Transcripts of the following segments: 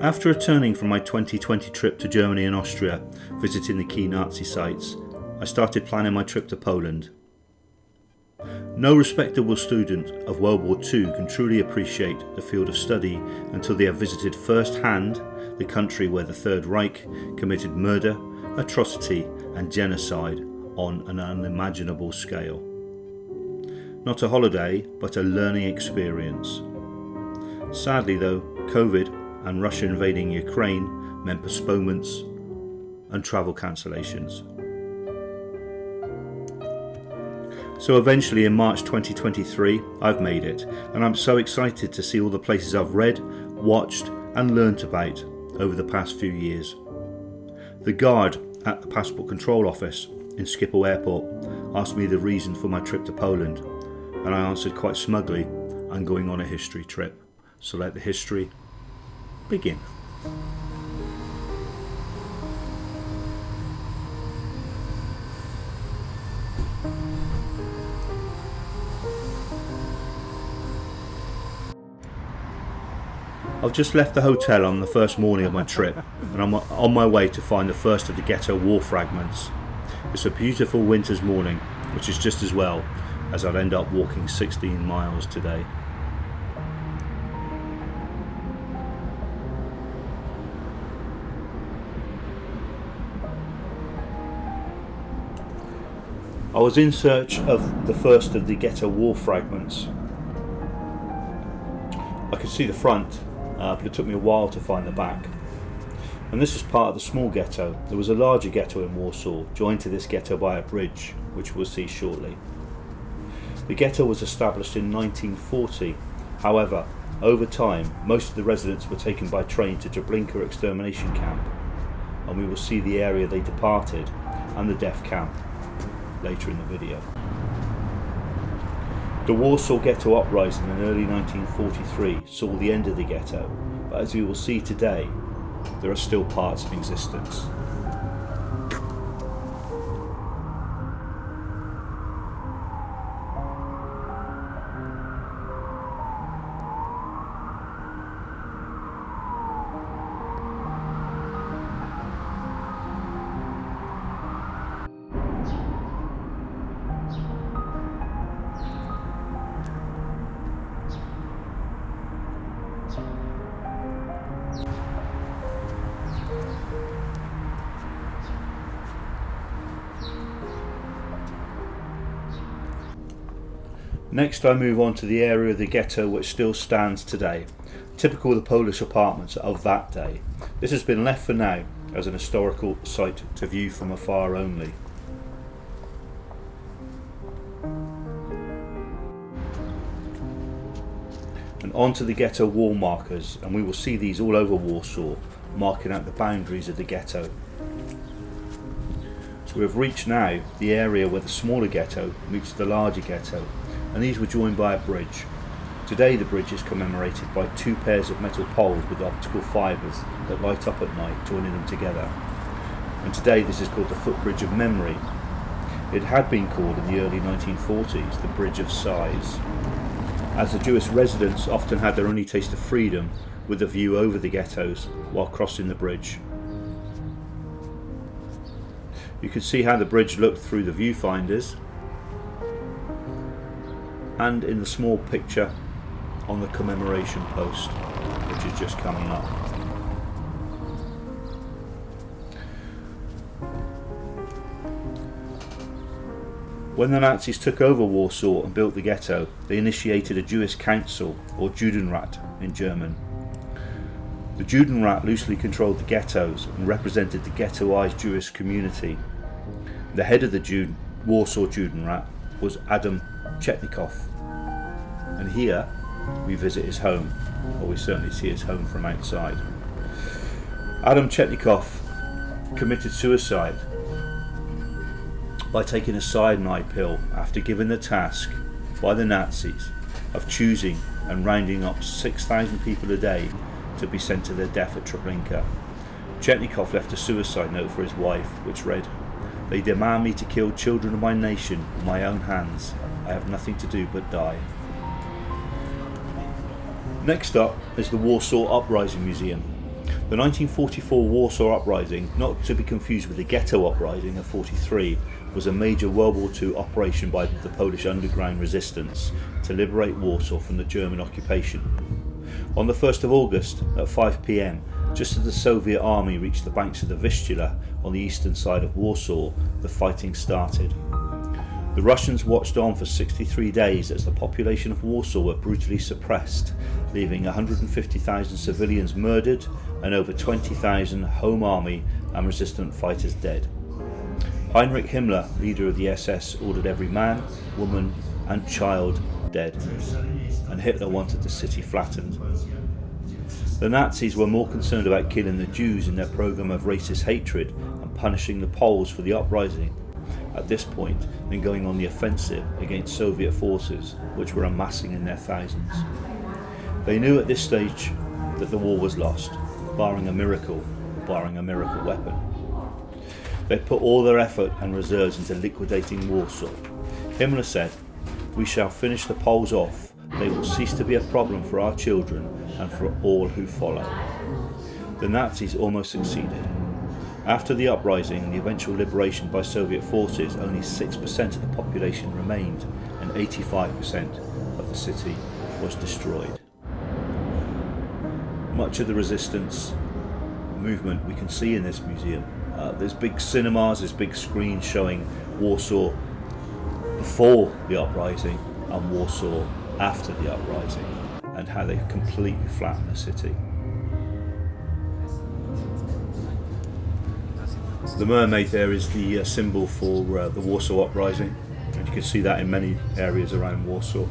After returning from my 2020 trip to Germany and Austria, visiting the key Nazi sites, I started planning my trip to Poland. No respectable student of World War II can truly appreciate the field of study until they have visited firsthand the country where the Third Reich committed murder, atrocity and genocide on an unimaginable scale. Not a holiday, but a learning experience. Sadly though, COVID and Russia invading Ukraine meant postponements and travel cancellations. So eventually in March 2023, I've made it, and I'm so excited to see all the places I've read, watched and learnt about over the past few years. The guard at the Passport Control Office in Schiphol Airport asked me the reason for my trip to Poland, and I answered quite smugly, I'm going on a history trip. So let the history begin. I've just left the hotel on the first morning of my trip, and I'm on my way to find the first of the ghetto war fragments. It's a beautiful winter's morning, which is just as well, as I'll end up walking 16 miles today. I was in search of the first of the ghetto war fragments. I could see the front, but it took me a while to find the back. And this was part of the small ghetto. There was a larger ghetto in Warsaw, joined to this ghetto by a bridge, which we'll see shortly. The ghetto was established in 1940. However, over time, most of the residents were taken by train to Treblinka extermination camp, and we will see the area they departed and the death camp later in the video. The Warsaw Ghetto Uprising in early 1943 saw the end of the ghetto, but as we will see today, there are still parts in existence. Next I move on to the area of the ghetto which still stands today, typical of the Polish apartments of that day. This has been left for now as an historical site to view from afar only. And on to the ghetto wall markers, and we will see these all over Warsaw, marking out the boundaries of the ghetto. So we have reached now the area where the smaller ghetto meets the larger ghetto, and these were joined by a bridge. Today the bridge is commemorated by two pairs of metal poles with optical fibres that light up at night, joining them together. And today this is called the Footbridge of Memory. It had been called in the early 1940s the Bridge of Sighs, as the Jewish residents often had their only taste of freedom with a view over the ghettos while crossing the bridge. You can see how the bridge looked through the viewfinders, and in the small picture on the commemoration post, which is just coming up. When the Nazis took over Warsaw and built the ghetto, they initiated a Jewish council, or Judenrat in German. The Judenrat loosely controlled the ghettos and represented the ghettoized Jewish community. The head of the Warsaw Judenrat was Adam Czerniakow, and here we visit his home, or we certainly see his home from outside. Adam Czerniakow committed suicide by taking a cyanide pill after given the task by the Nazis of choosing and rounding up 6,000 people a day to be sent to their death at Treblinka. Czerniakow left a suicide note for his wife, which read, "They demand me to kill children of my nation with my own hands. I have nothing to do but die." Next up is the Warsaw Uprising Museum. The 1944 Warsaw Uprising, not to be confused with the Ghetto Uprising of 43, was a major World War II operation by the Polish underground resistance to liberate Warsaw from the German occupation. On the 1st of August at 5 p.m, just as the Soviet army reached the banks of the Vistula on the eastern side of Warsaw, the fighting started. The Russians watched on for 63 days as the population of Warsaw were brutally suppressed, leaving 150,000 civilians murdered and over 20,000 Home Army and resistant fighters dead. Heinrich Himmler, leader of the SS, ordered every man, woman and child dead, and Hitler wanted the city flattened. The Nazis were more concerned about killing the Jews in their program of racist hatred and punishing the Poles for the uprising at this point than going on the offensive against Soviet forces, which were amassing in their thousands. They knew at this stage that the war was lost, barring a miracle weapon. They put all their effort and reserves into liquidating Warsaw. Himmler said, "We shall finish the Poles off. They will cease to be a problem for our children and for all who follow." The Nazis almost succeeded. After the uprising and the eventual liberation by Soviet forces, only 6% of the population remained and 85% of the city was destroyed. Much of the resistance movement we can see in this museum. There's big cinemas, there's big screens showing Warsaw before the uprising and Warsaw after the uprising, and how they completely flattened the city. The mermaid there is the symbol for the Warsaw Uprising, and you can see that in many areas around Warsaw.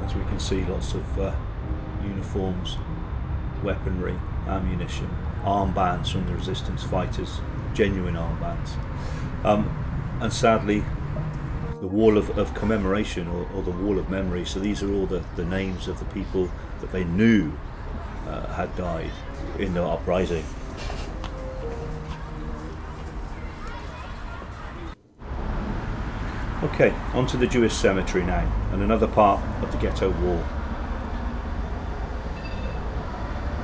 As we can see, lots of uniforms, weaponry, ammunition, armbands from the resistance fighters, genuine armbands. And sadly, the wall of commemoration or the wall of memory, so these are all the names of the people that they knew had died in the uprising. Okay, on to the Jewish cemetery now, and another part of the Ghetto War.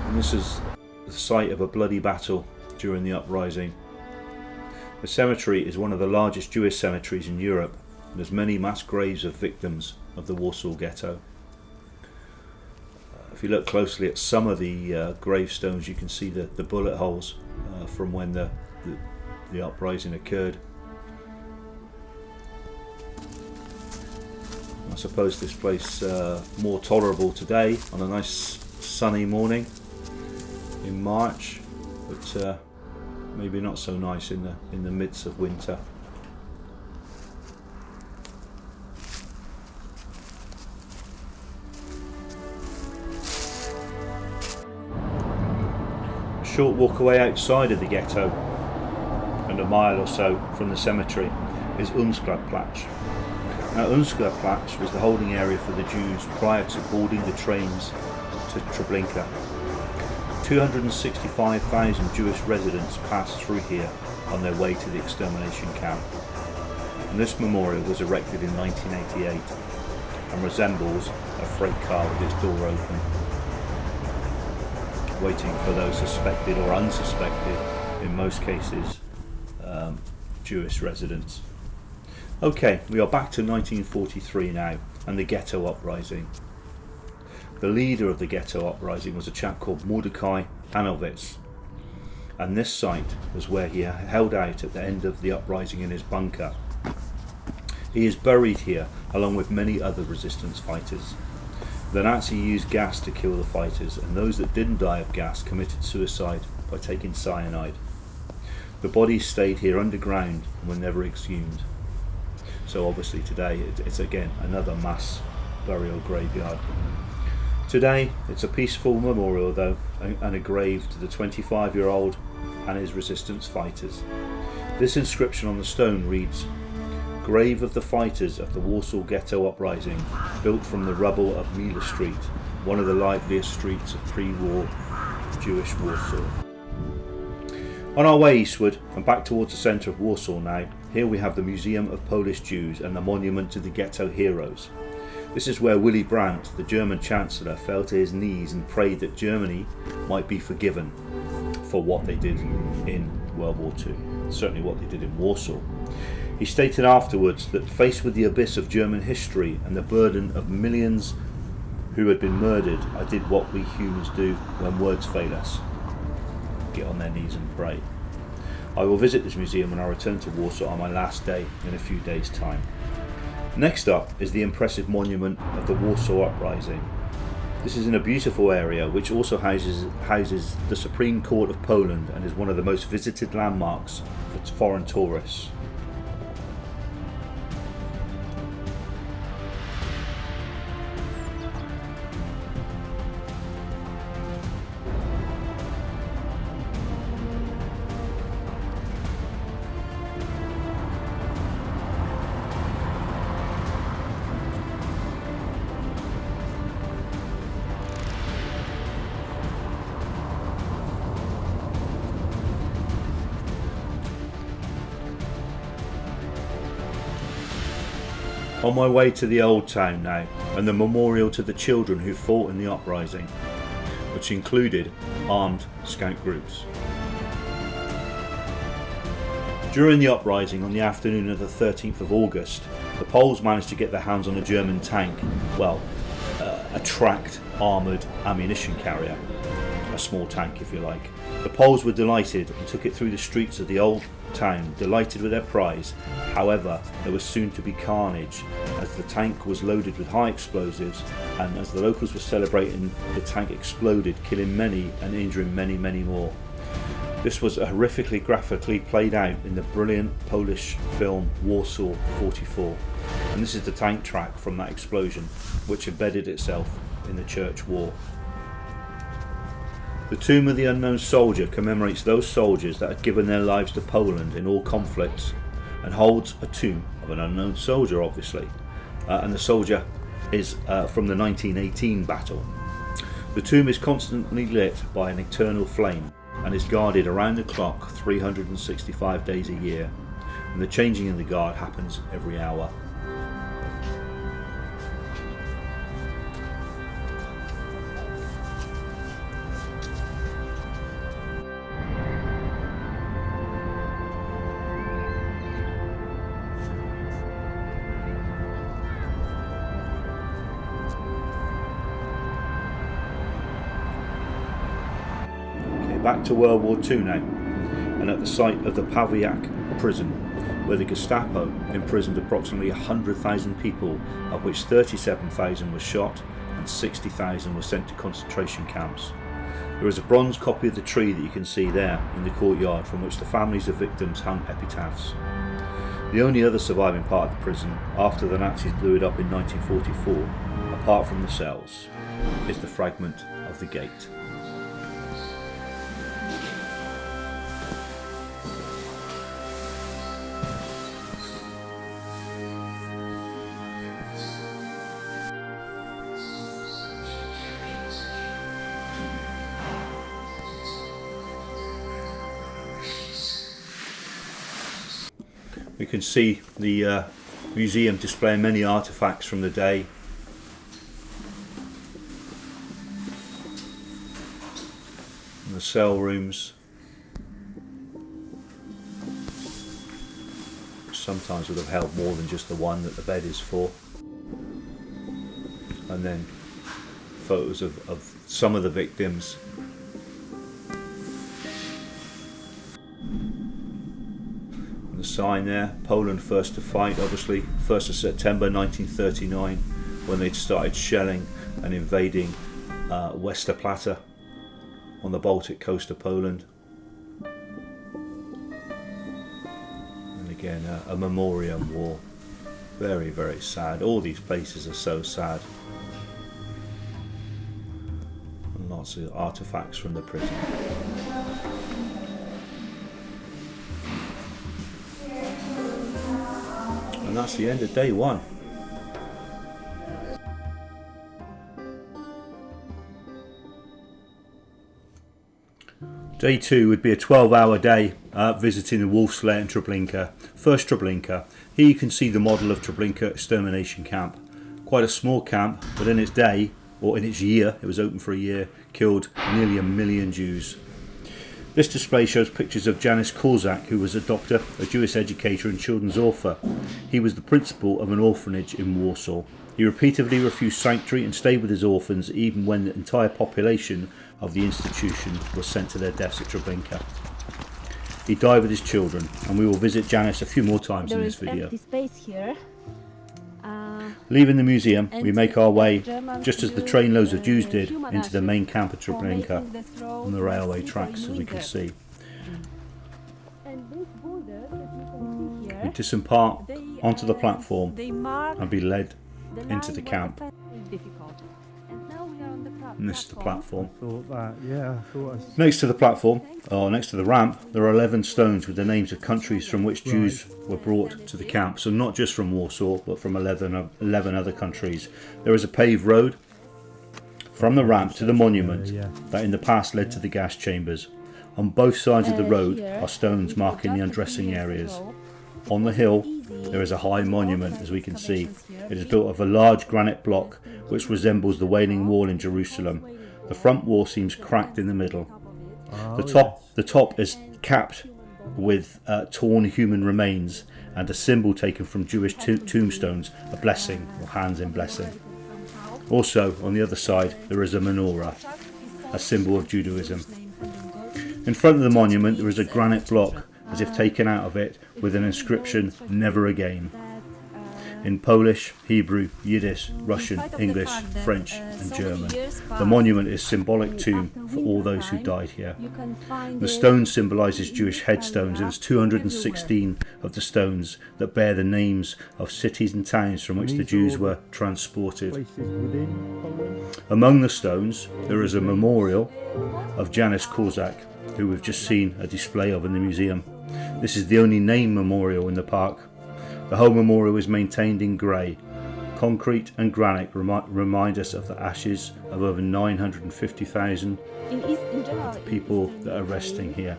And this is the site of a bloody battle during the uprising. The cemetery is one of the largest Jewish cemeteries in Europe, and there's many mass graves of victims of the Warsaw Ghetto. If you look closely at some of the gravestones, you can see the bullet holes from when the uprising occurred. I suppose this place more tolerable today on a nice sunny morning in March, but maybe not so nice in the midst of winter. A short walk away outside of the ghetto, and a mile or so from the cemetery, is Umschlagplatz. Now, Umschlagplatz was the holding area for the Jews prior to boarding the trains to Treblinka. 265,000 Jewish residents passed through here on their way to the extermination camp. And this memorial was erected in 1988 and resembles a freight car with its door open, waiting for those suspected or unsuspected, in most cases, Jewish residents. Okay, we are back to 1943 now, and the Ghetto Uprising. The leader of the Ghetto Uprising was a chap called Mordechai Anielewicz, and this site was where he held out at the end of the uprising in his bunker. He is buried here along with many other resistance fighters. The Nazis used gas to kill the fighters, and those that didn't die of gas committed suicide by taking cyanide. The bodies stayed here underground and were never exhumed. So obviously today it's again another mass burial graveyard. Today it's a peaceful memorial though, and a grave to the 25-year-old and his resistance fighters. This inscription on the stone reads, "Grave of the fighters of the Warsaw Ghetto Uprising, built from the rubble of Mila Street, one of the liveliest streets of pre-war Jewish Warsaw." On our way eastward and back towards the centre of Warsaw now, here we have the Museum of Polish Jews and the monument to the ghetto heroes. This is where Willy Brandt, the German Chancellor, fell to his knees and prayed that Germany might be forgiven for what they did in World War II, certainly what they did in Warsaw. He stated afterwards that faced with the abyss of German history and the burden of millions who had been murdered, I did what we humans do when words fail us: get on their knees and pray. I will visit this museum when I return to Warsaw on my last day in a few days' time. Next up is the impressive monument of the Warsaw Uprising. This is in a beautiful area which also houses the Supreme Court of Poland and is one of the most visited landmarks for foreign tourists. On my way to the old town now, and the memorial to the children who fought in the uprising, which included armed scout groups. During the uprising on the afternoon of the 13th of August, the Poles managed to get their hands on a German tank, a tracked armoured ammunition carrier, a small tank if you like. The Poles were delighted and took it through the streets of the old town, delighted with their prize. However, there was soon to be carnage as the tank was loaded with high explosives, and as the locals were celebrating, the tank exploded, killing many and injuring many more. This was horrifically graphically played out in the brilliant Polish film Warsaw 44, and this is the tank track from that explosion, which embedded itself in the church wall. The Tomb of the Unknown Soldier commemorates those soldiers that had given their lives to Poland in all conflicts, and holds a tomb of an unknown soldier, obviously, and the soldier is from the 1918 battle. The tomb is constantly lit by an eternal flame and is guarded around the clock 365 days a year, and the changing of the guard happens every hour. Back to World War II now, and at the site of the Pawiak prison, where the Gestapo imprisoned approximately 100,000 people, of which 37,000 were shot and 60,000 were sent to concentration camps. There is a bronze copy of the tree that you can see there in the courtyard, from which the families of victims hung epitaphs. The only other surviving part of the prison, after the Nazis blew it up in 1944, apart from the cells, is the fragment of the gate. We can see the museum displaying many artefacts from the day. And the cell rooms, which sometimes would have held more than just the one that the bed is for. And then photos of some of the victims. Sign there, Poland first to fight, obviously 1st of September 1939, when they'd started shelling and invading Westerplatte on the Baltic coast of Poland. And again a memorial war, very sad. All these places are so sad, and lots of artifacts from the prison. And that's the end of day one. Day two would be a 12-hour day visiting the Wolf's Lair in Treblinka. First Treblinka. Here you can see the model of Treblinka extermination camp. Quite a small camp, but in its day, or in its year, it was open for a year, killed nearly 1 million Jews. This display shows pictures of Janusz Korczak, who was a doctor, a Jewish educator and children's author. He was the principal of an orphanage in Warsaw. He repeatedly refused sanctuary and stayed with his orphans even when the entire population of the institution was sent to their deaths at Treblinka. He died with his children, and we will visit Janusz a few more times in this video. Empty space here. Leaving the museum, we make our way, just as the trainloads of Jews did, into the main camp of Treblinka on the railway tracks, as we can see. We disembark onto the platform and be led into the camp. And this is the platform. Next to the platform, or next to the ramp, there are 11 stones with the names of countries from which Jews were brought to the camp. So not just from Warsaw, but from 11 other countries. There is a paved road from the ramp to the monument that in the past led to the gas chambers. On both sides of the road are stones marking the undressing areas. On the hill, there is a high monument, as we can see. It is built of a large granite block which resembles the Wailing Wall in Jerusalem. The front wall seems cracked in the middle. The top is capped with torn human remains and a symbol taken from Jewish tombstones, a blessing, or hands in blessing. Also, on the other side, there is a menorah, a symbol of Judaism. In front of the monument, there is a granite block, as if taken out of it, with an inscription, "Never Again," in Polish, Hebrew, Yiddish, Russian, English, French and German. The monument is a symbolic tomb for all those who died here. The stone symbolises Jewish headstones, and there's 216 of the stones that bear the names of cities and towns from which the Jews were transported. Among the stones, there is a memorial of Janusz Korczak, who we've just seen a display of in the museum. This is the only named memorial in the park. The whole memorial is maintained in grey. Concrete and granite remind us of the ashes of over 950,000 of the people that are resting here.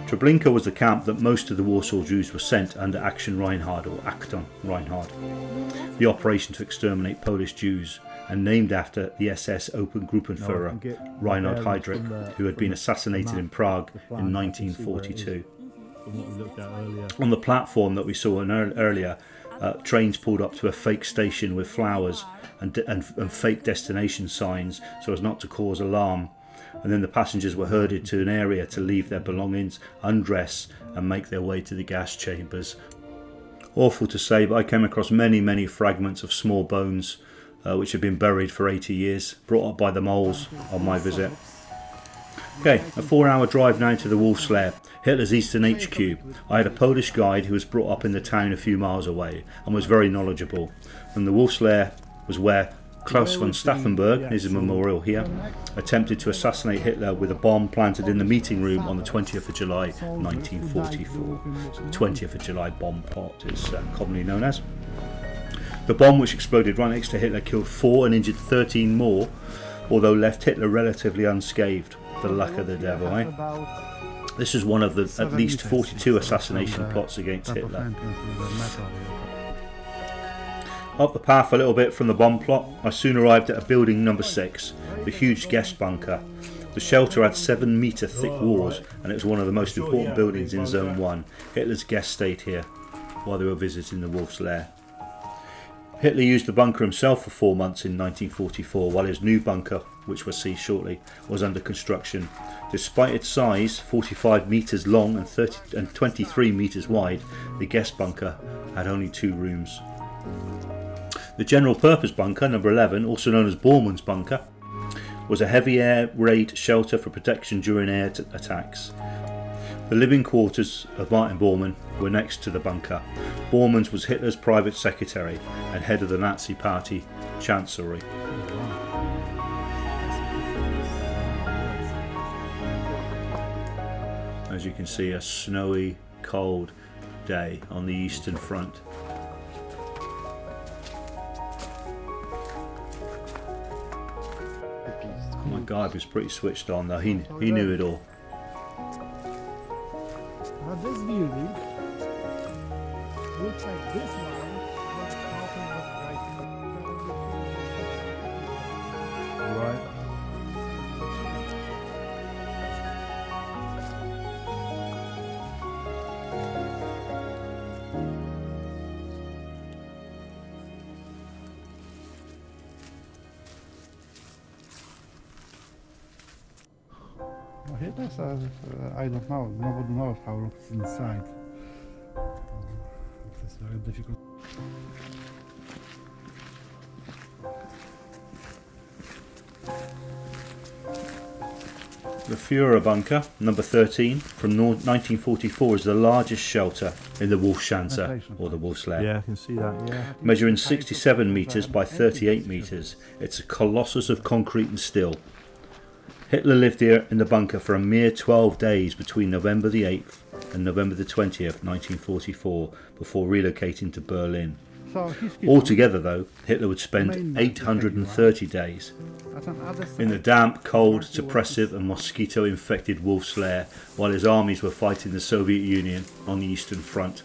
Treblinka was the camp that most of the Warsaw Jews were sent under Action Reinhard, or Aktion Reinhard, the operation to exterminate Polish Jews, and named after the SS Obergruppenführer Reinhard Heydrich, who had been assassinated in Prague in 1942. On the platform that we saw earlier, trains pulled up to a fake station with flowers and fake destination signs so as not to cause alarm. And then the passengers were herded to an area to leave their belongings, undress and make their way to the gas chambers. Awful to say, but I came across many fragments of small bones which had been buried for 80 years, brought up by the moles on my visit. Okay, a 4-hour drive now to the Wolf's Lair, Hitler's Eastern HQ. I had a Polish guide who was brought up in the town a few miles away and was very knowledgeable. And the Wolf's Lair was where Klaus von Stauffenberg, here's a memorial here, attempted to assassinate Hitler with a bomb planted in the meeting room on the 20th of July 1944. So the 20th of July bomb plot is commonly known as. The bomb, which exploded right next to Hitler, killed 4 and injured 13 more, although left Hitler relatively unscathed. The luck of the devil, eh? This is one of the at least 42 assassination plots against Hitler. Up the path a little bit from the bomb plot, I soon arrived at a building number 6, the huge guest bunker. The shelter had 7-metre thick walls, and it was one of the most important buildings in Zone 1. Hitler's guests stayed here while they were visiting the Wolf's Lair. Hitler used the bunker himself for 4 months in 1944, while his new bunker, which we'll see shortly, was under construction. Despite its size, 45 metres long and 23 metres wide, the guest bunker had only 2 rooms. The general purpose bunker, number 11, also known as Bormann's bunker, was a heavy air raid shelter for protection during air attacks. The living quarters of Martin Bormann were next to the bunker. Bormann's was Hitler's private secretary and head of the Nazi Party Chancellery. As you can see, a snowy, cold day on the Eastern Front. My guide was pretty switched on though, he knew it all. Now this building looks like this one Hitler's, I don't know. Nobody knows how it looks inside. It's very difficult. The Führer bunker, number 13, from 1944, is the largest shelter in the Wolfschanze, or the Wolf's Lair. Yeah, I can see that, yeah. Measuring 67 metres by 38 metres, it's a colossus of concrete and steel. Hitler lived here in the bunker for a mere 12 days between November the 8th and November the 20th, 1944, before relocating to Berlin. Altogether, though, Hitler would spend 830 days in the damp, cold, suppressive and mosquito-infected Wolf's Lair while his armies were fighting the Soviet Union on the Eastern Front.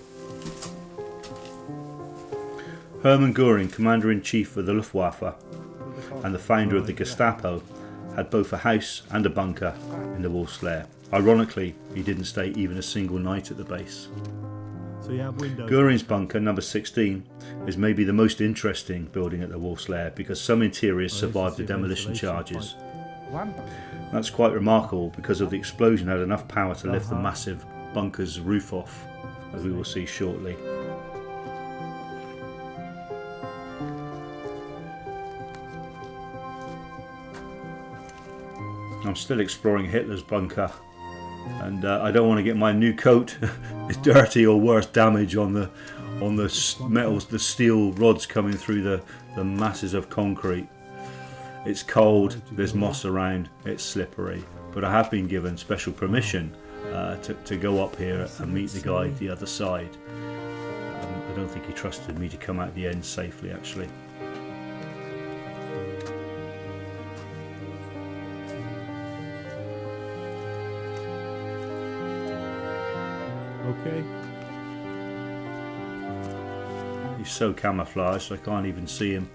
Hermann Göring, Commander-in-Chief of the Luftwaffe and the founder of the Gestapo, had both a house and a bunker in the Wolf's Lair. Ironically, he didn't stay even a single night at the base. So you have windows. Göring's bunker, number 16, is maybe the most interesting building at the Wolf's Lair because some interiors survived the demolition charges. That's quite remarkable because of the explosion had enough power to lift the massive bunker's roof off, as we will see shortly. I'm still exploring Hitler's bunker, and I don't want to get my new coat dirty or worse damage on the metals, the steel rods coming through the masses of concrete. It's cold, there's moss around, it's slippery, but I have been given special permission to go up here and meet the guy at the other side. I don't think he trusted me to come out the end safely, actually. Okay. He's so camouflaged I can't even see him.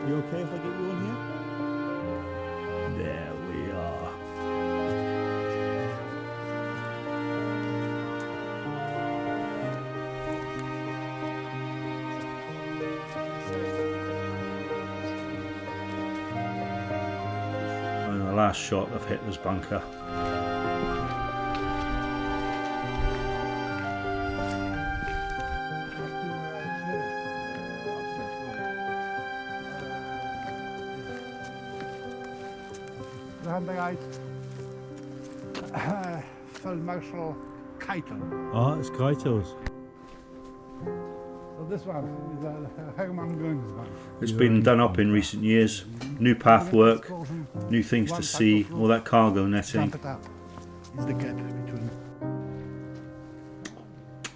You okay if I get you on here? There we are. And the last shot of Hitler's bunker. Marshal Keitel. Ah, it's Keitel's. So this one is Hermann Göring's one. It's been done up in recent years. New pathwork, new things to see, all that cargo netting. Jump it up. Is the gap between.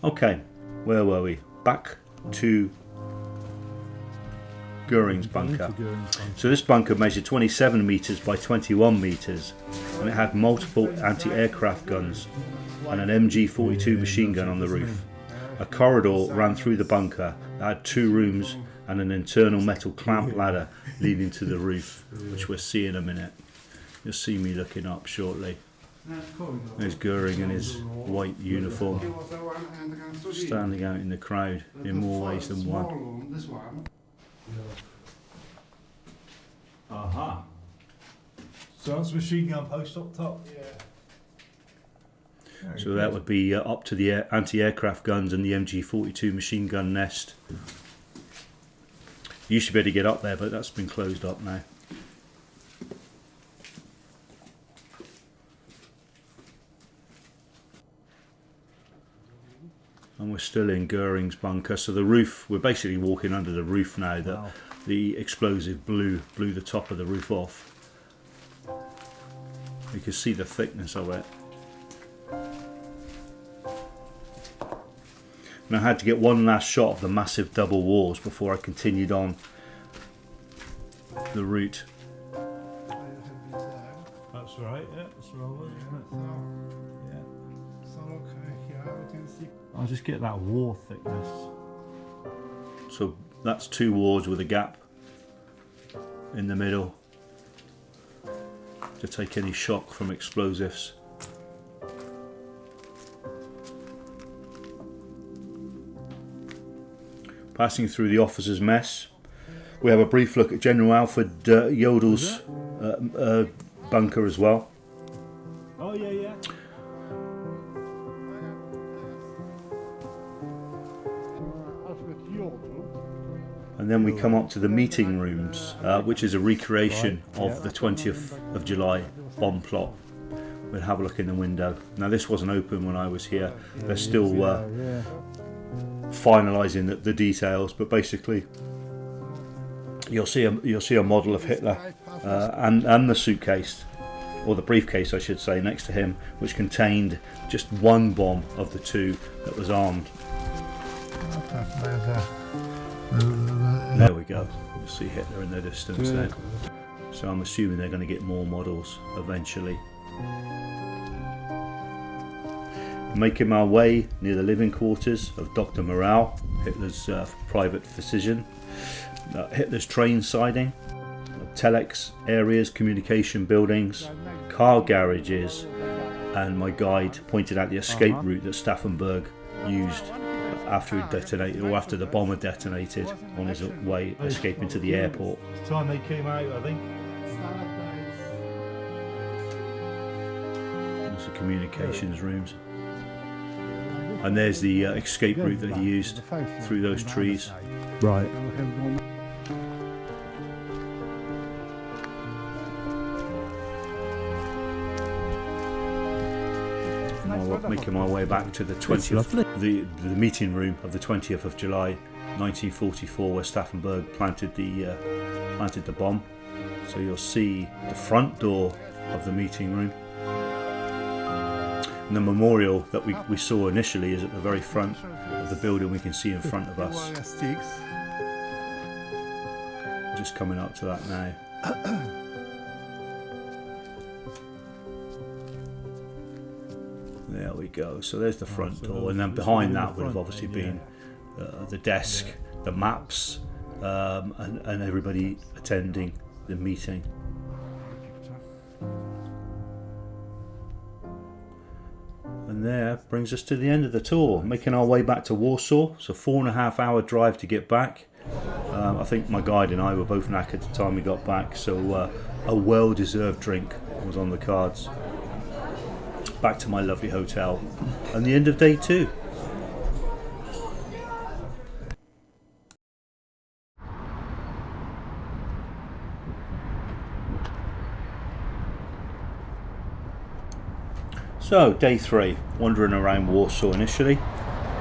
Okay, where were we? Back to Göring's bunker. So this bunker measured 27 metres by 21 metres and it had multiple anti-aircraft guns and an MG-42 machine gun on the roof. A corridor ran through the bunker that had 2 rooms and an internal metal clamp ladder leading to the roof, which we'll see in a minute. You'll see me looking up shortly. There's Göring in his white uniform, standing out in the crowd in more ways than one. Aha. So that's a machine gun post up top? Yeah. So that would be up to the anti-aircraft guns and the MG-42 machine gun nest. You used to be able to get up there, but that's been closed up now. And we're still in Göring's bunker. So the roof, we're basically walking under the roof now. That Wow. The explosive blew the top of the roof off. You can see the thickness of it. And I had to get one last shot of the massive double walls before I continued on the route. That's right, yeah, that's right, isn't it? Yeah. So look here, we can see. I'll just get that wall thickness. So that's 2 wards with a gap in the middle to take any shock from explosives. Passing through the officers' mess, we have a brief look at General Alfred Jodel's bunker as well. Oh yeah, yeah. And then we come up to the meeting rooms, which is a recreation of the 20th of July bomb plot. We'll have a look in the window. Now this wasn't open when I was here. They're still finalising the details, but basically you'll see a model of Hitler and the suitcase, or the briefcase I should say, next to him, which contained just one bomb of the two that was armed. There we go. You'll see Hitler in the distance there. So I'm assuming they're going to get more models eventually. Making my way near the living quarters of Dr. Morale, Hitler's private physician, Hitler's train siding, telex areas, communication buildings, car garages, and my guide pointed out the escape route that Stauffenberg used after he detonated, or after the bomber detonated on his way escaping to the airport. The time they came out, I think. There's the communications rooms. And there's the escape route that he used through those trees. Right. Making my way back to the 20th, the meeting room of the 20th of July 1944, where Stauffenberg planted the bomb. So you'll see the front door of the meeting room. And the memorial that we saw initially is at the very front of the building. We can see in front of us. Just coming up to that now. There we go. So there's the front door, and then behind that would have obviously been the desk, the maps, and everybody attending the meeting. And there brings us to the end of the tour, making our way back to Warsaw. So 4.5 hour drive to get back. I think my guide and I were both knackered at the time we got back, so a well-deserved drink was on the cards. Back to my lovely hotel, and the end of day 2. So day 3, wandering around Warsaw initially.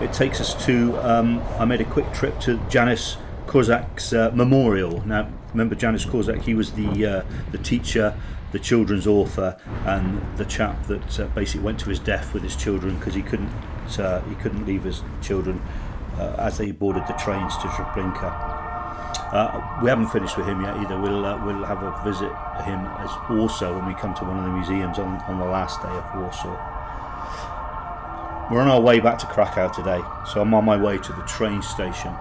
It takes us to, I made a quick trip to Janusz Korczak's memorial. Now remember Janusz Korczak, he was the teacher, the children's author, and the chap that basically went to his death with his children because he couldn't leave his children as they boarded the trains to Treblinka. We haven't finished with him yet either. We'll have a visit of him as also when we come to one of the museums on the last day of Warsaw. We're on our way back to Krakow today, so I'm on my way to the train station.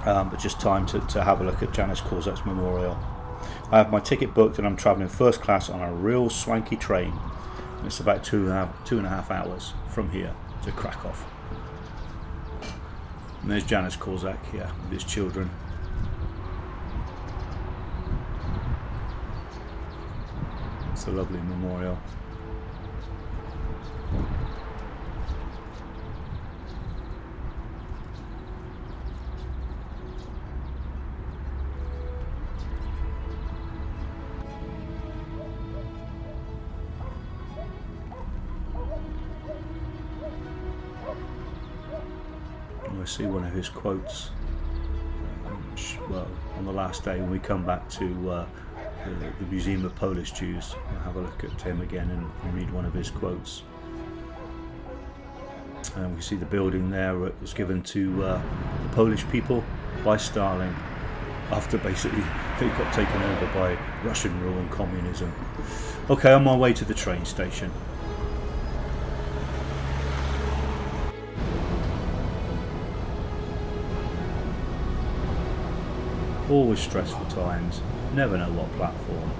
But just time to have a look at Janusz Korczak's memorial. I have my ticket booked and I'm travelling first class on a real swanky train. It's about 2.5 hours from here to Krakow. And there's Janusz Korczak here with his children. It's a lovely memorial. I see one of his quotes well on the last day when we come back to the Museum of Polish Jews. I'll have a look at him again and read one of his quotes. And we see the building there was given to the Polish people by Stalin after basically they got taken over by Russian rule and communism. Okay, on my way to the train station. Always stressful times, never know what platform.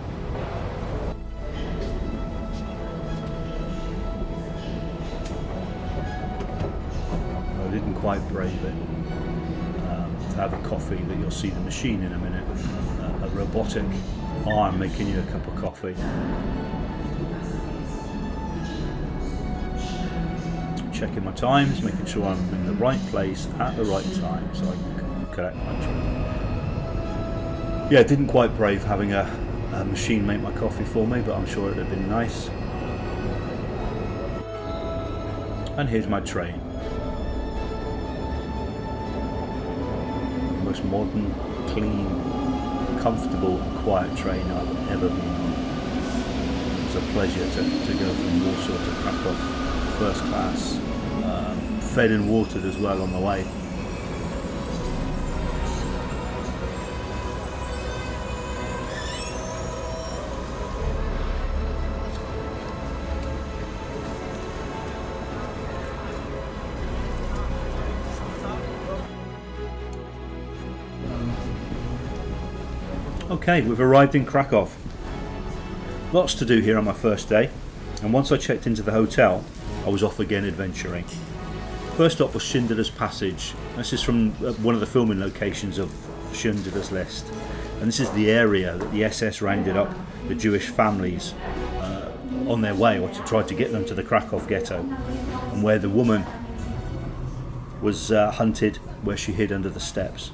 I didn't quite brave it. have a coffee, that you'll see the machine in a minute, a robotic arm making you a cup of coffee. Checking my times, making sure I'm in the right place at the right time so I can collect my train. Yeah, didn't quite brave having a machine make my coffee for me, but I'm sure it would have been nice. And here's my train. The most modern, clean, comfortable and quiet train I've ever been on. It's a pleasure to go from Warsaw to Krakow first class, fed and watered as well on the way. Okay, we've arrived in Krakow. Lots to do here on my first day, and once I checked into the hotel, I was off again adventuring. First stop was Schindler's Passage. This is from one of the filming locations of Schindler's List, and this is the area that the SS rounded up the Jewish families on their way, or to try to get them to the Krakow Ghetto, and where the woman was hunted, where she hid under the steps.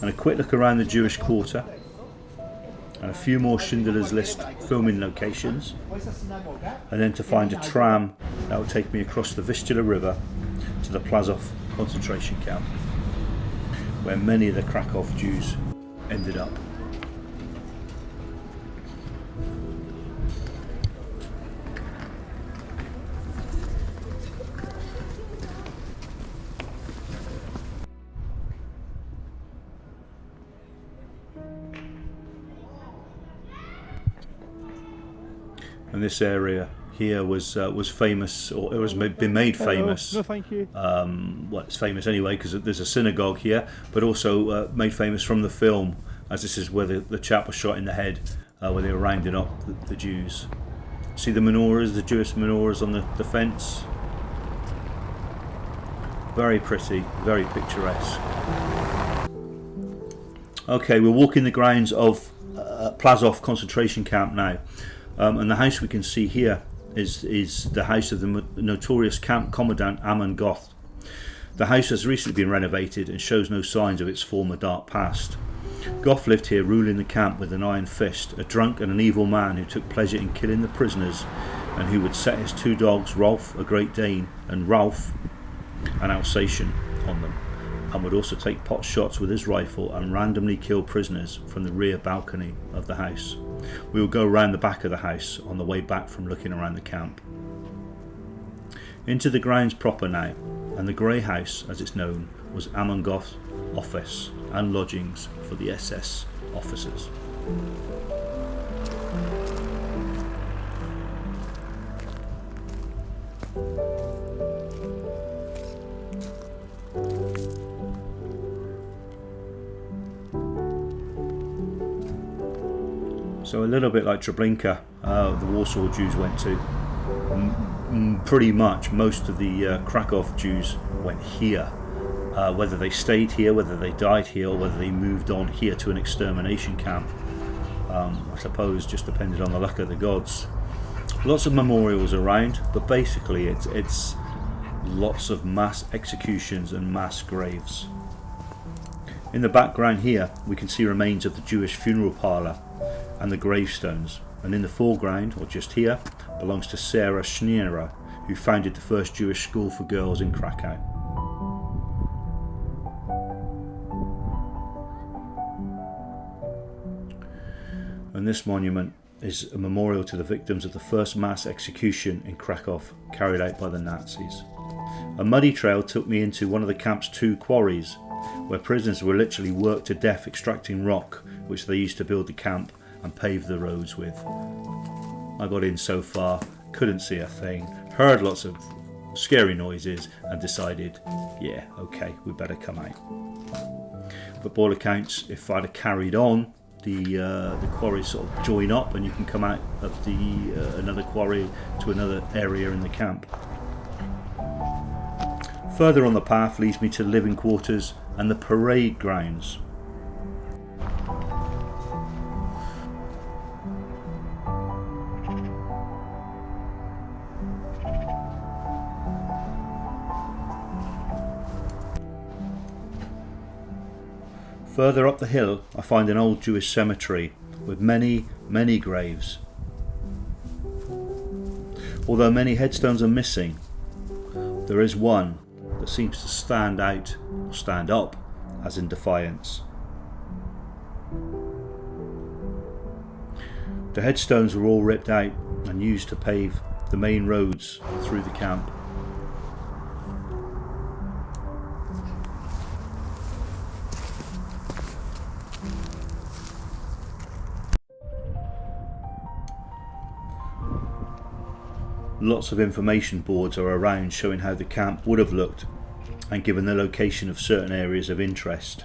And a quick look around the Jewish quarter, and a few more Schindler's List filming locations, and then to find a tram that would take me across the Vistula river to the Plaszow concentration camp, where many of the Krakow Jews ended up. And this area here was famous, or it was been made famous. No, thank you. Well, it's famous anyway because there's a synagogue here, but also made famous from the film, as this is where the chap was shot in the head, where they were rounding up the Jews. See the menorahs, the Jewish menorahs on the fence? Very pretty, very picturesque. Okay, we're walking the grounds of Plaszow concentration camp now. And the house we can see here is the house of the notorious camp commandant Amon Goth. The house has recently been renovated and shows no signs of its former dark past. Goth lived here, ruling the camp with an iron fist, a drunk and an evil man who took pleasure in killing the prisoners, and who would set his two dogs, Rolf, a Great Dane, and Ralph, an Alsatian, on them, and would also take pot shots with his rifle and randomly kill prisoners from the rear balcony of the house. We will go around the back of the house on the way back from looking around the camp. Into the grounds proper now, and the Grey House, as it's known, was Amon Goth's office and lodgings for the SS officers. So a little bit like Treblinka, the Warsaw Jews went to. Pretty much most of the Krakow Jews went here. Whether they stayed here, whether they died here, or whether they moved on here to an extermination camp, I suppose just depended on the luck of the gods. Lots of memorials around, but basically it's lots of mass executions and mass graves. In the background here we can see remains of the Jewish funeral parlour and the gravestones, and in the foreground, or just here, belongs to Sarah Schindler, who founded the first Jewish school for girls in Krakow. And this monument is a memorial to the victims of the first mass execution in Krakow carried out by the Nazis. A muddy trail took me into one of the camp's two quarries, where prisoners were literally worked to death extracting rock, which they used to build the camp and pave the roads with. I got in so far, couldn't see a thing, heard lots of scary noises, and decided, yeah, okay, we better come out. But by all accounts, if I'd have carried on, the quarries sort of join up and you can come out of the another quarry to another area in the camp. Further on the path leads me to the living quarters and the parade grounds. Further up the hill I find an old Jewish cemetery with many graves. Although many headstones are missing, there is one that seems to stand out, or stand up, as in defiance. The headstones were all ripped out and used to pave the main roads through the camp. Lots of information boards are around showing how the camp would have looked and given the location of certain areas of interest.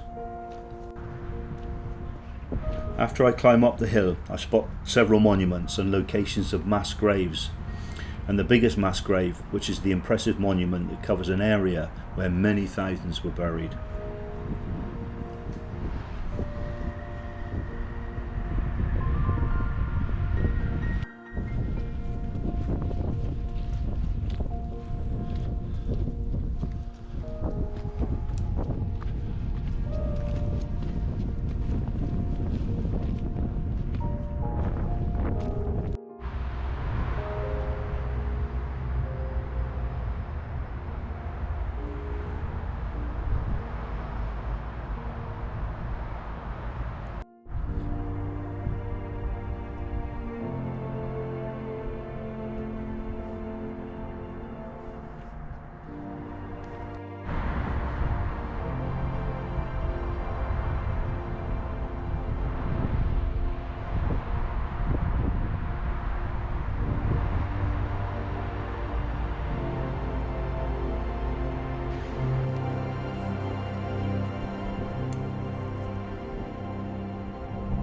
After I climb up the hill, I spot several monuments and locations of mass graves, and the biggest mass grave, which is the impressive monument that covers an area where many thousands were buried.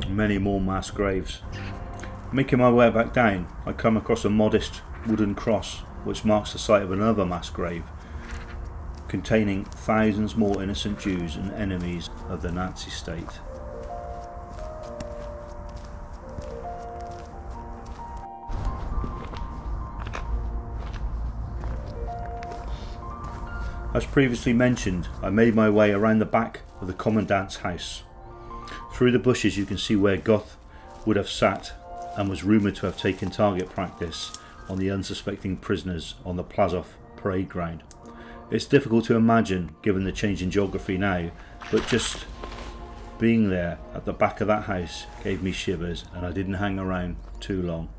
Many more mass graves. Making my way back down, I come across a modest wooden cross which marks the site of another mass grave containing thousands more innocent Jews and enemies of the Nazi state. As previously mentioned, I made my way around the back of the commandant's house. Through the bushes you can see where Goth would have sat and was rumoured to have taken target practice on the unsuspecting prisoners on the Plaszow parade ground. It's difficult to imagine given the change in geography now, but just being there at the back of that house gave me shivers and I didn't hang around too long.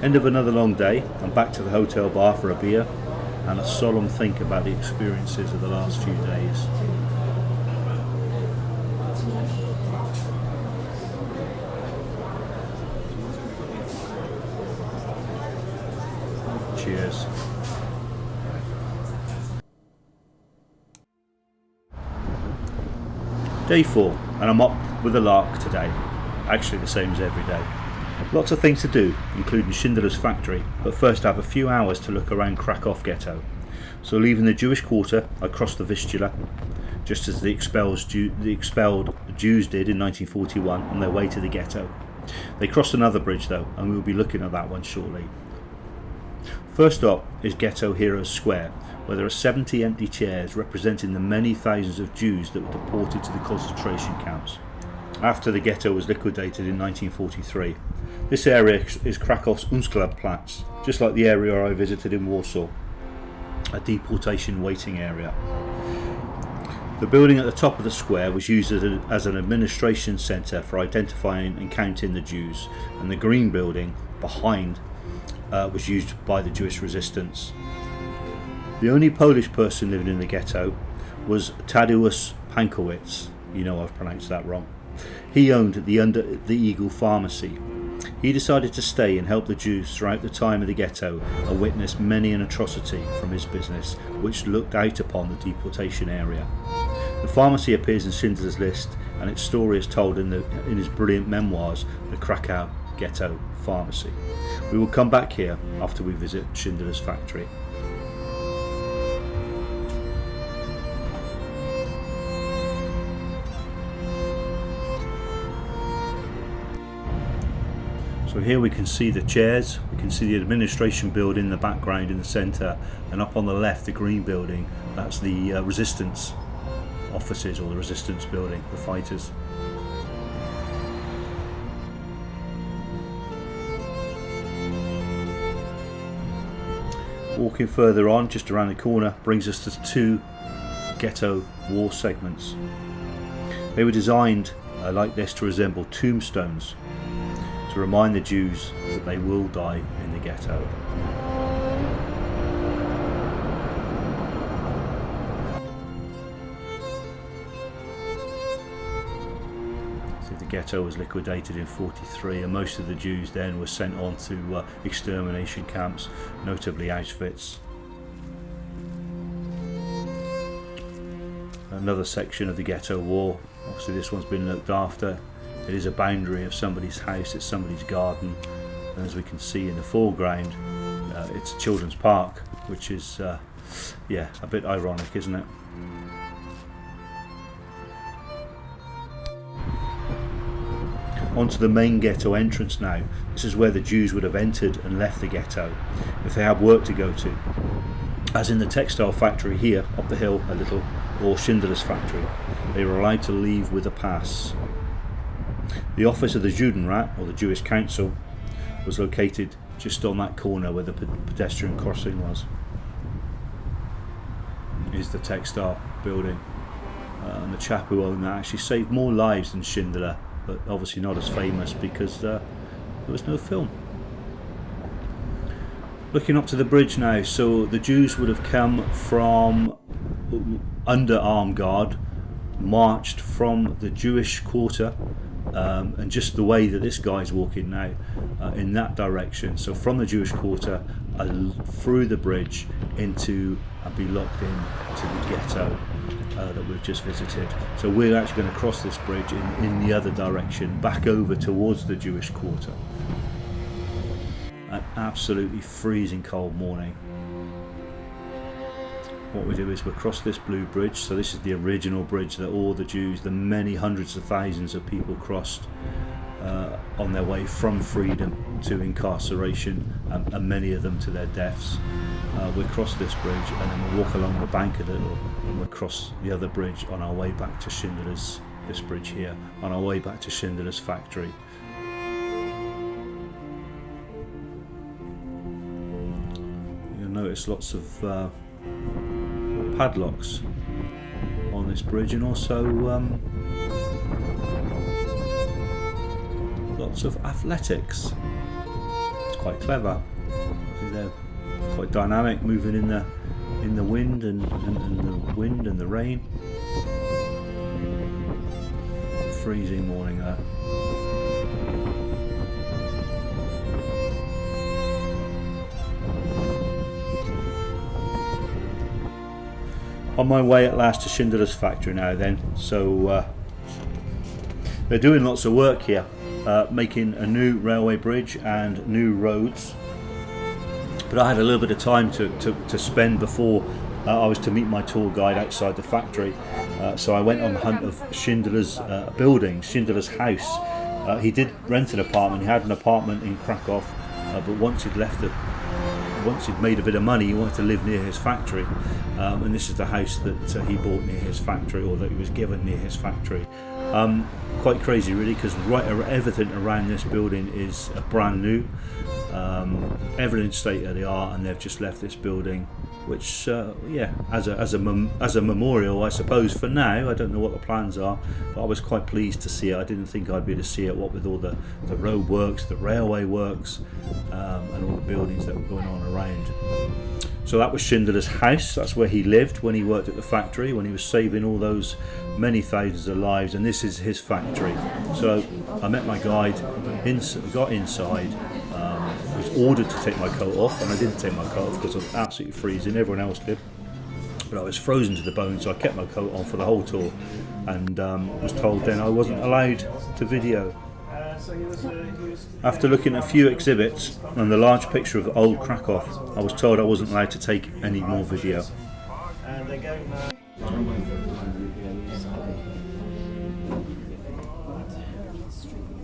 End of another long day. I'm back to the hotel bar for a beer and a solemn think about the experiences of the last few days. Cheers. Day 4, and I'm up with a lark today. Actually the same as every day. Lots of things to do, including Schindler's factory, but first I have a few hours to look around Krakow Ghetto. So leaving the Jewish quarter, I crossed the Vistula, just as the expelled Jews did in 1941 on their way to the ghetto. They crossed another bridge though, and we will be looking at that one shortly. First up is Ghetto Heroes Square, where there are 70 empty chairs representing the many thousands of Jews that were deported to the concentration camps after the ghetto was liquidated in 1943. This area is Krakow's Umschlagplatz, just like the area I visited in Warsaw, a deportation waiting area. The building at the top of the square was used as an administration centre for identifying and counting the Jews, and the green building behind was used by the Jewish resistance. The only Polish person living in the ghetto was Tadeusz Pankiewicz. You know I've pronounced that wrong. He owned the Under the Eagle pharmacy. He decided to stay and help the Jews throughout the time of the ghetto and witnessed many an atrocity from his business, which looked out upon the deportation area. The pharmacy appears in Schindler's List, and its story is told in his brilliant memoirs, The Krakow Ghetto Pharmacy. We will come back here after we visit Schindler's factory. So here we can see the chairs, we can see the administration building in the background in the centre, and up on the left the green building, that's the resistance offices, or the resistance building, the fighters. Walking further on, just around the corner, brings us to two ghetto war segments. They were designed like this to resemble tombstones, to remind the Jews that they will die in the ghetto. So the ghetto was liquidated in 1943, and most of the Jews then were sent on to extermination camps, notably Auschwitz. Another section of the ghetto war, obviously this one's been looked after. It is a boundary of somebody's house, it's somebody's garden, and as we can see in the foreground, it's a children's park, which is yeah, a bit ironic, isn't it? Onto the main ghetto entrance now. This is where the Jews would have entered and left the ghetto if they had work to go to, as in the textile factory here up the hill a little, or Schindler's factory. They were allowed to leave with a pass. The office of the Judenrat, or the Jewish Council, was located just on that corner where the pedestrian crossing was. Is the textile building, and the chap who owned that actually saved more lives than Schindler, but obviously not as famous because there was no film. Looking up to the bridge now, so the Jews would have come from under armed guard, marched from the Jewish quarter, and just the way that this guy's walking now, in that direction, so from the Jewish quarter through the bridge into and be locked in to the ghetto that we've just visited. So we're actually going to cross this bridge in the other direction, back over towards the Jewish quarter. An absolutely freezing cold morning. What we do is we cross this blue bridge. So this is the original bridge that all the Jews, the many hundreds of thousands of people crossed on their way from freedom to incarceration, and many of them to their deaths. We cross this bridge and then we walk along the bank a little, and we cross the other bridge on our way back to Schindler's, this bridge here, on our way back to Schindler's factory. You'll notice lots of padlocks on this bridge, and also lots of athletics. It's quite clever. They're quite dynamic, moving in the wind and the wind and the rain. Freezing morning there. On my way at last to Schindler's factory now then, so they're doing lots of work here, making a new railway bridge and new roads, but I had a little bit of time to spend before I was to meet my tour guide outside the factory, so I went on the hunt of Schindler's building, Schindler's house. He did rent an apartment. He had an apartment in Krakow, but once he'd made a bit of money, he wanted to live near his factory, and this is the house that he bought near his factory, or that he was given near his factory. Quite crazy really, because everything around this building is brand new, everything's state of the art, and they've just left this building, which yeah, as a memorial, I suppose, for now. I don't know what the plans are, but I was quite pleased to see it. I didn't think I'd be able to see it, what with all the road works, the railway works, and all the buildings that were going on around. So that was Schindler's house. That's where he lived when he worked at the factory, when he was saving all those many thousands of lives, and this is his factory. So I met my guide, got inside, was ordered to take my coat off, and I didn't take my coat off because I was absolutely freezing. Everyone else did, but I was frozen to the bone, so I kept my coat on for the whole tour, and was told then I wasn't allowed to video. After looking at a few exhibits and the large picture of old Krakow, I was told I wasn't allowed to take any more video.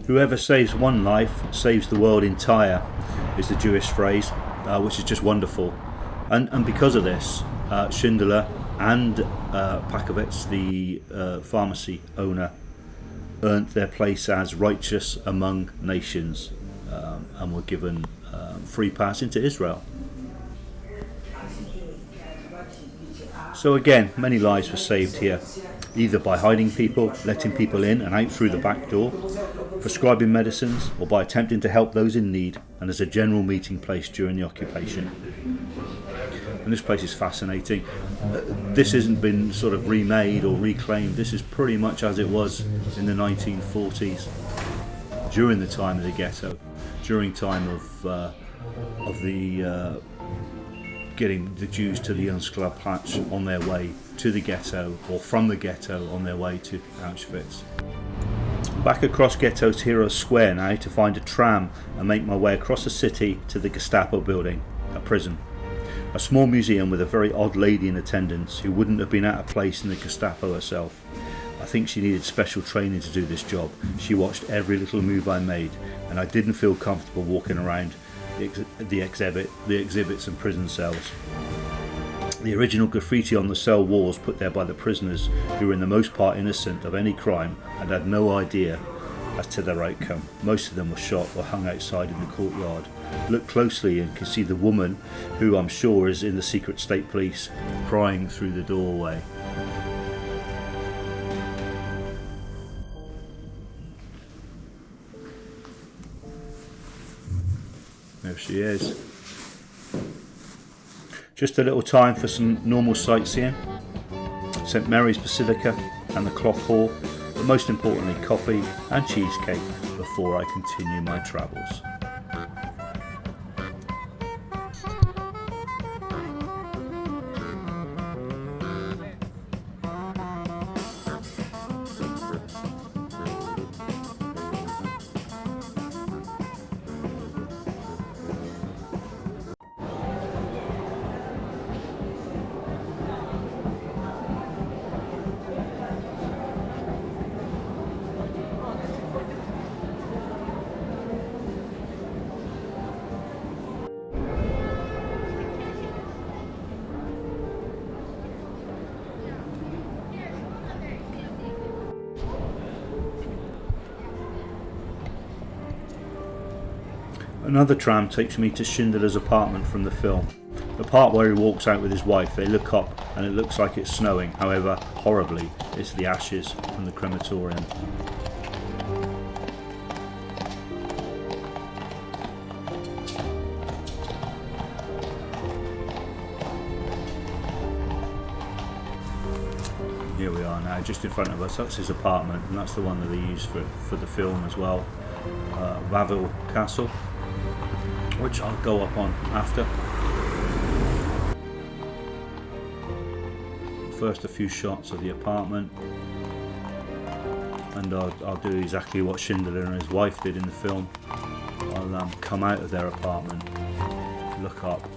Whoever saves one life saves the world entire is the Jewish phrase, which is just wonderful. And because of this, Schindler and Pankiewicz, the pharmacy owner, earned their place as righteous among nations, and were given free pass into Israel. So again, many lives were saved here, either by hiding people, letting people in and out through the back door, prescribing medicines, or by attempting to help those in need, and as a general meeting place during the occupation. And this place is fascinating. This hasn't been sort of remade or reclaimed. This is pretty much as it was in the 1940s, during the time of the ghetto, during time of the getting the Jews to the Umschlagplatz on their way to the ghetto, or from the ghetto on their way to Auschwitz. Back across Ghetto's Heroes Square now to find a tram and make my way across the city to the Gestapo building, a prison. A small museum with a very odd lady in attendance who wouldn't have been out of place in the Gestapo herself. I think she needed special training to do this job. She watched every little move I made, and I didn't feel comfortable walking around the exhibits and prison cells. The original graffiti on the cell walls put there by the prisoners, who were in the most part innocent of any crime and had no idea as to their outcome. Most of them were shot or hung outside in the courtyard. Look closely and can see the woman, who I'm sure is in the secret state police, prying through the doorway. There she is. Just a little time for some normal sightseeing. St Mary's Basilica and the Cloth Hall, but most importantly coffee and cheesecake before I continue my travels. Another tram takes me to Schindler's apartment from the film. The part where he walks out with his wife, they look up and it looks like it's snowing. However, horribly, it's the ashes from the crematorium. Here we are now, just in front of us. That's his apartment, and that's the one that they used for the film as well. Wawel Castle, which I'll go up on after. First, a few shots of the apartment, and I'll do exactly what Schindler and his wife did in the film. I'll come out of their apartment, look up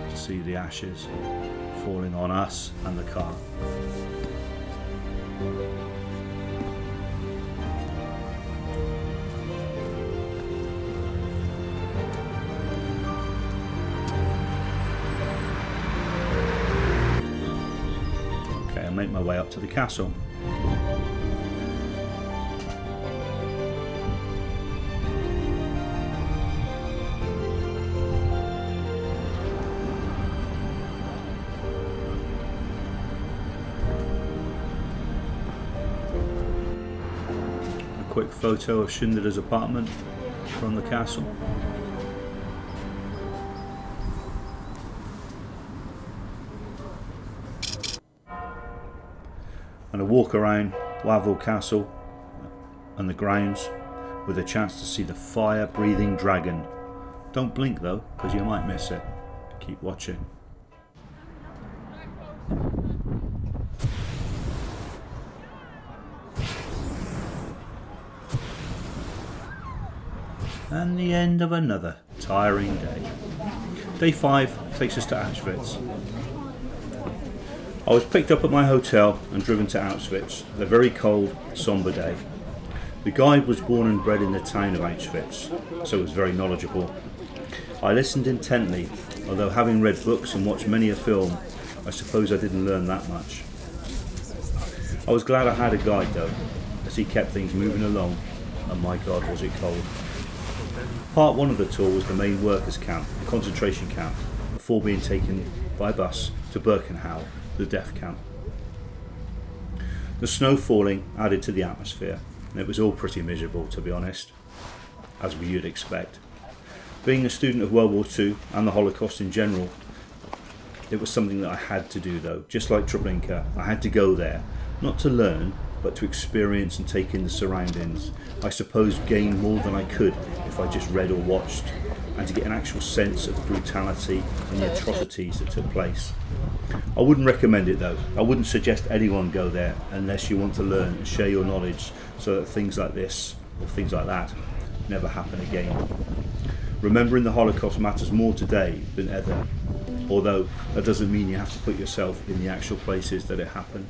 to see the ashes falling on us and the car. Make my way up to the castle. A quick photo of Schindler's apartment from the castle. And a walk around Wawel Castle and the grounds with a chance to see the fire-breathing dragon. Don't blink though, because you might miss it. Keep watching. And the end of another tiring day. Day 5 takes us to Auschwitz. I was picked up at my hotel and driven to Auschwitz, a very cold, sombre day. The guide was born and bred in the town of Auschwitz, so was very knowledgeable. I listened intently, although having read books and watched many a film, I suppose I didn't learn that much. I was glad I had a guide though, as he kept things moving along, and my God was it cold. Part 1 of the tour was the main workers' camp, a concentration camp, before being taken by bus to Birkenau, the death camp. The snow falling added to the atmosphere, and it was all pretty miserable to be honest, as we would expect. Being a student of World War II and the Holocaust in general, it was something that I had to do though, just like Treblinka. I had to go there, not to learn, but to experience and take in the surroundings. I suppose gain more than I could if I just read or watched, and to get an actual sense of the brutality and the atrocities that took place. I wouldn't recommend it though. I wouldn't suggest anyone go there unless you want to learn and share your knowledge so that things like this or things like that never happen again. Remembering the Holocaust matters more today than ever, although that doesn't mean you have to put yourself in the actual places that it happened.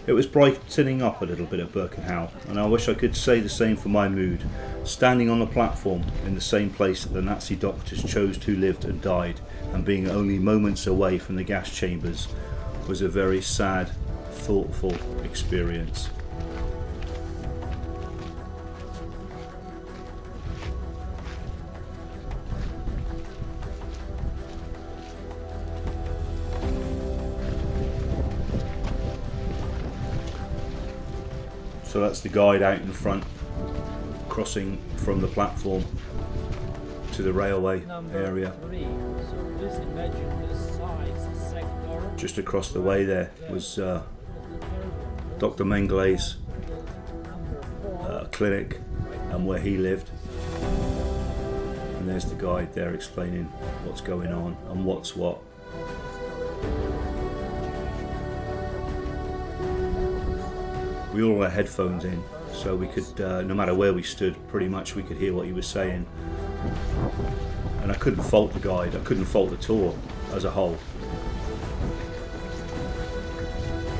It was brightening up a little bit at Birkenau, and I wish I could say the same for my mood. Standing on the platform in the same place that the Nazi doctors chose to live and died, and being only moments away from the gas chambers, was a very sad, thoughtful experience. So that's the guide out in front, crossing from the platform to the railway area. Just across the way there was Dr. Mengelé's clinic and where he lived. And there's the guide there explaining what's going on and what's what. We all had headphones in, so we could, no matter where we stood, pretty much we could hear what he was saying. And I couldn't fault the guide, I couldn't fault the tour as a whole.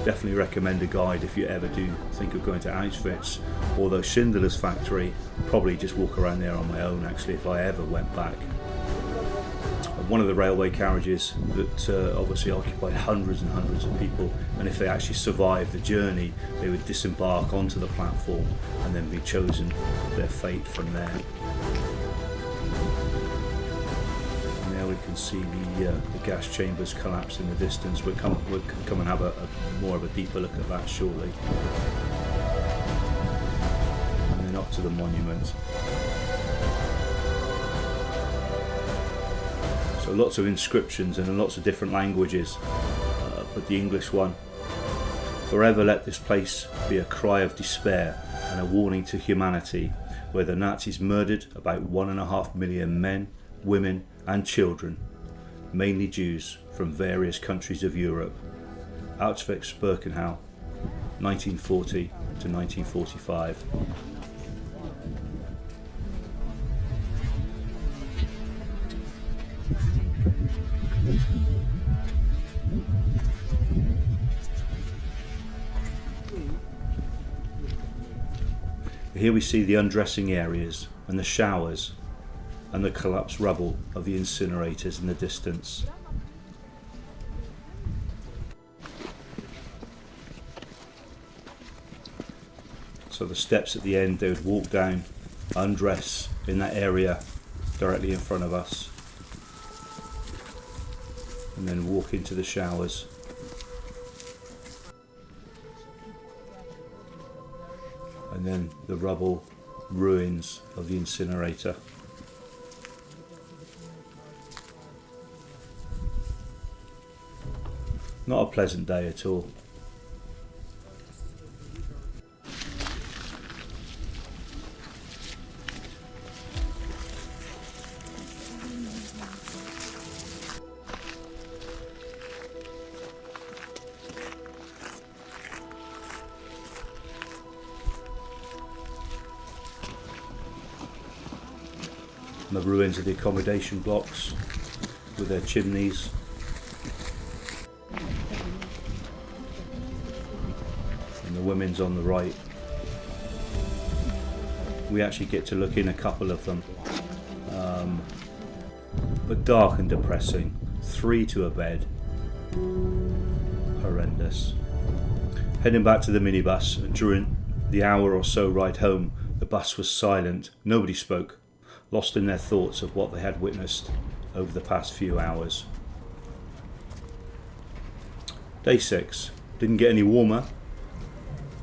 Definitely recommend a guide if you ever do think of going to Auschwitz, although Schindler's factory, probably just walk around there on my own actually if I ever went back. One of the railway carriages that obviously occupied hundreds and hundreds of people, and if they actually survived the journey they would disembark onto the platform and then be chosen their fate from there. And there we can see the gas chambers collapse in the distance. We'll come and have a more of a deeper look at that shortly. And then up to the monument. So lots of inscriptions and in lots of different languages, but the English one: "Forever let this place be a cry of despair and a warning to humanity, where the Nazis murdered about 1.5 million men, women and children, mainly Jews from various countries of Europe. Auschwitz-Birkenau, 1940 to 1945. Here we see the undressing areas and the showers and the collapsed rubble of the incinerators in the distance. So the steps at the end, they would walk down, undress in that area directly in front of us, and then walk into the showers. And then the rubble ruins of the incinerator. Not a pleasant day at all. And the ruins of the accommodation blocks with their chimneys. women's on the right. We actually get to look in a couple of them. But dark and depressing. 3 to a bed. Horrendous. Heading back to the minibus, and during the hour or so ride home, the bus was silent. Nobody spoke, lost in their thoughts of what they had witnessed over the past few hours. Day 6. Didn't get any warmer,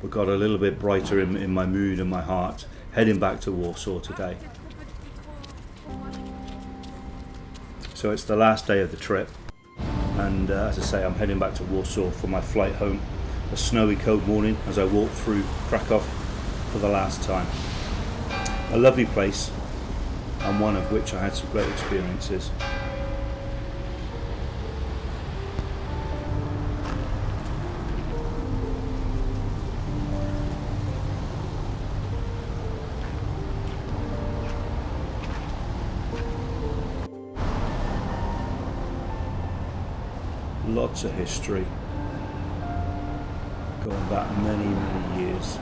but got a little bit brighter in my mood and my heart. Heading back to Warsaw today. So it's the last day of the trip, and as I say, I'm heading back to Warsaw for my flight home. A snowy, cold morning as I walk through Krakow for the last time. A lovely place, and one of which I had some great experiences. Lots of history, going back many years.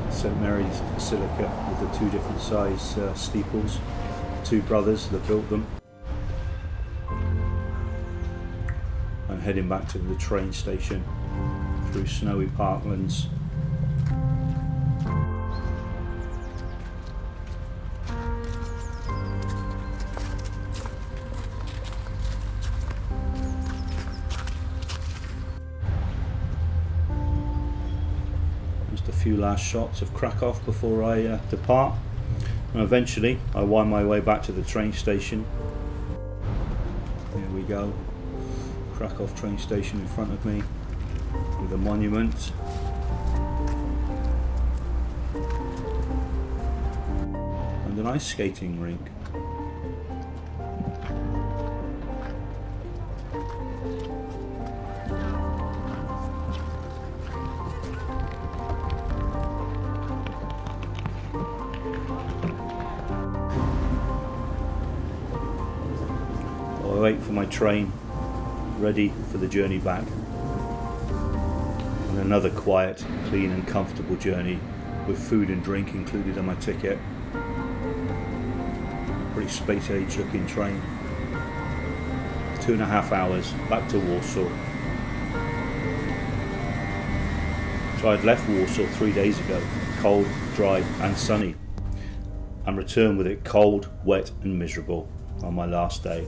St Mary's Basilica with the 2 different size steeples, the 2 brothers that built them. And heading back to the train station through snowy parklands. A few last shots of Krakow before I depart, and eventually I wind my way back to the train station. Here we go, Krakow train station in front of me with a monument. And an ice skating rink. I wait for my train, ready for the journey back. And another quiet, clean and comfortable journey with food and drink included on my ticket. Pretty space age looking train. 2.5 hours back to Warsaw. So I'd left Warsaw 3 days ago, cold, dry and sunny, and returned with it cold, wet and miserable on my last day.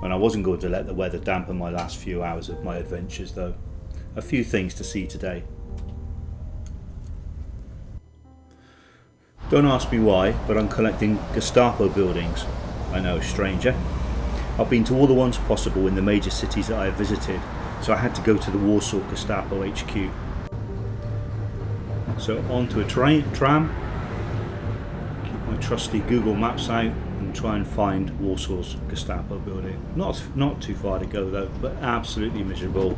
And I wasn't going to let the weather dampen my last few hours of my adventures though. A few things to see today. Don't ask me why, but I'm collecting Gestapo buildings. I know, stranger. I've been to all the ones possible in the major cities that I have visited, so I had to go to the Warsaw Gestapo HQ. So onto a tram, keep my trusty Google Maps out, and try and find Warsaw's Gestapo building. Not too far to go though, but absolutely miserable.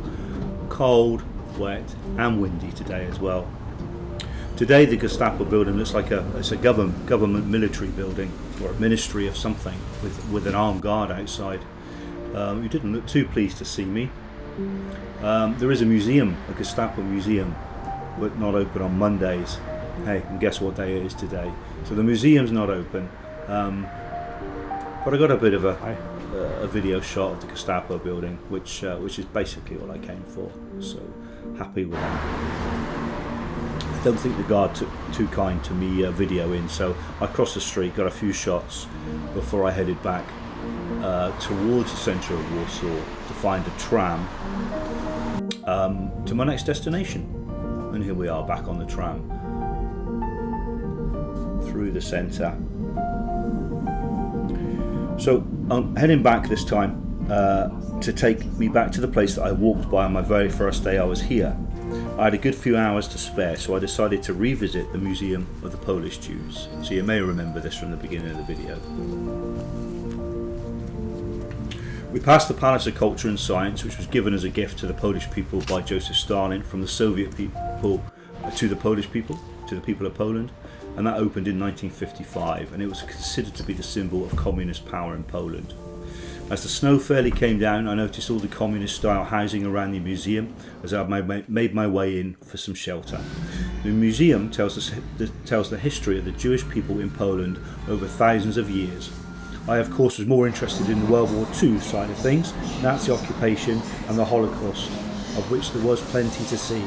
Cold, wet and windy today as well. Today the Gestapo building looks like it's a government military building, or a ministry of something, with an armed guard outside. Who didn't look too pleased to see me. There is a museum, a Gestapo museum, but not open on Mondays. Hey, and guess what day it is today? So the museum's not open. But I got a bit of a video shot of the Gestapo building, which is basically all I came for. So happy with that. I don't think the guard took too kind to me videoing, so I crossed the street, got a few shots before I headed back towards the centre of Warsaw to find a tram to my next destination. And here we are back on the tram through the centre. So I'm heading back this time to take me back to the place that I walked by on my very first day I was here. I had a good few hours to spare, so I decided to revisit the Museum of the Polish Jews. So you may remember this from the beginning of the video. We passed the Palace of Culture and Science, which was given as a gift to the Polish people by Joseph Stalin from the Soviet people to the Polish people, to the people of Poland. And that opened in 1955, and it was considered to be the symbol of communist power in Poland. As the snow fairly came down, I noticed all the communist-style housing around the museum as I made my way in for some shelter. The museum tells the history of the Jewish people in Poland over thousands of years. I, of course, was more interested in the World War II side of things, Nazi occupation and the Holocaust, of which there was plenty to see.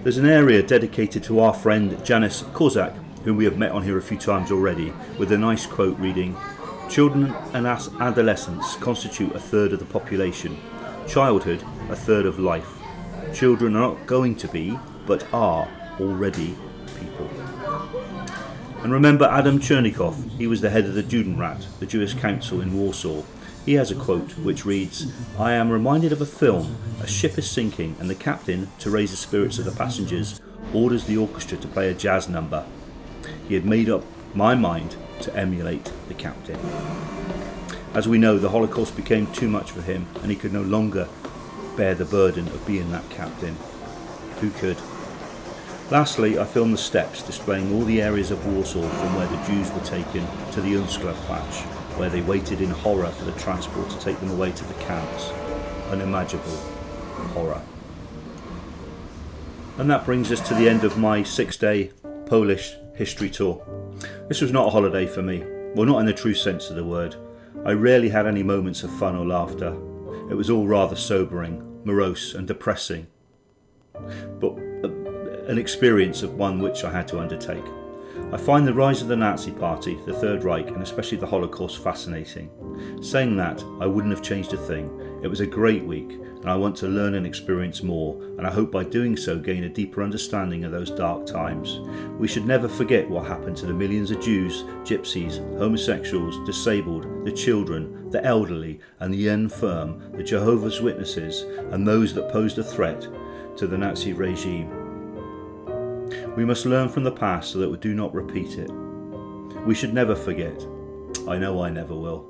There's an area dedicated to our friend Janusz Korczak, whom we have met on here a few times already, with a nice quote reading, "Children and adolescents constitute a third of the population. Childhood, a third of life. Children are not going to be, but are already people." And remember Adam Czerniakow, he was the head of the Judenrat, the Jewish council in Warsaw. He has a quote which reads, "I am reminded of a film. A ship is sinking and the captain, to raise the spirits of the passengers, orders the orchestra to play a jazz number. He had made up my mind to emulate the captain." As we know, the Holocaust became too much for him and he could no longer bear the burden of being that captain. Who could? Lastly, I filmed the steps displaying all the areas of Warsaw from where the Jews were taken to the Umschlagplatz, where they waited in horror for the transport to take them away to the camps. Unimaginable horror. And that brings us to the end of my 6-day Polish history tour. This was not a holiday for me, well, not in the true sense of the word. I rarely had any moments of fun or laughter. It was all rather sobering, morose and depressing, but an experience of one which I had to undertake. I find the rise of the Nazi Party, the Third Reich, and especially the Holocaust fascinating. Saying that, I wouldn't have changed a thing. It was a great week, and I want to learn and experience more, and I hope by doing so gain a deeper understanding of those dark times. We should never forget what happened to the millions of Jews, gypsies, homosexuals, disabled, the children, the elderly, and the infirm, the Jehovah's Witnesses, and those that posed a threat to the Nazi regime. We must learn from the past so that we do not repeat it. We should never forget. I know I never will.